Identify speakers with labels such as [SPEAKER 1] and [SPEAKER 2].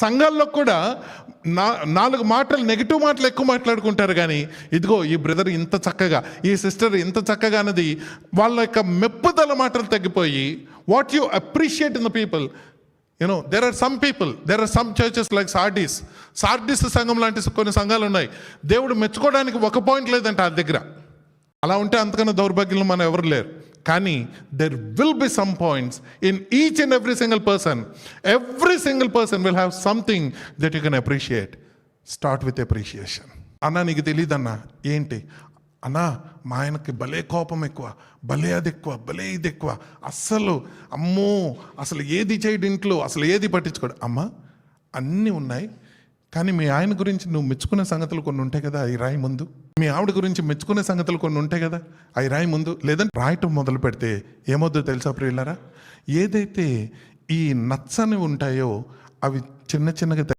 [SPEAKER 1] సంఘాల్లో కూడా నాలుగు మాటలు, నెగిటివ్ మాటలు ఎక్కువ మాట్లాడుకుంటారు. కానీ ఇదిగో ఈ బ్రదర్ ఇంత చక్కగా, ఈ సిస్టర్ ఇంత చక్కగా అన్నది వాళ్ళ యొక్క మెప్పుదల మాటలు తగ్గిపోయి, what you appreciate in the people. there are some churches like Sardis సంఘం లాంటి కొన్ని సంఘాలు ఉన్నాయి. దేవుడు మెచ్చుకోవడానికి ఒక పాయింట్ లేదంటే ఆ దగ్గర. అలా ఉంటే అంతకన్నా దౌర్భాగ్యంలో మనం ఎవరు లేరు. కానీ there will be some points in each and every single person. Every single person will have something that you can appreciate. Start with appreciation. అన్నా నీకు తెలియదన్నా ఏంటి అన్నా, మా ఆయనకి భలే కోపం ఎక్కువ, భలే అది ఎక్కువ, భలే ఇది ఎక్కువ, అస్సలు అమ్మో అసలు ఏది చేయడు ఇంట్లో, అసలు ఏది పట్టించుకోడు. అమ్మా అన్నీ ఉన్నాయి, కానీ మీ ఆయన గురించి నువ్వు మెచ్చుకునే సంగతులు కొన్ని ఉంటాయి కదా, అవి రాయి ముందు. మీ ఆవిడ గురించి మెచ్చుకునే సంగతులు కొన్ని ఉంటాయి కదా, అవి రాయి ముందు. లేదంటే రాయటం మొదలు పెడితే ఏమొద్దో తెలుసా ప్రియులారా, ఏదైతే ఈ నచ్చని ఉంటాయో అవి చిన్న చిన్నగా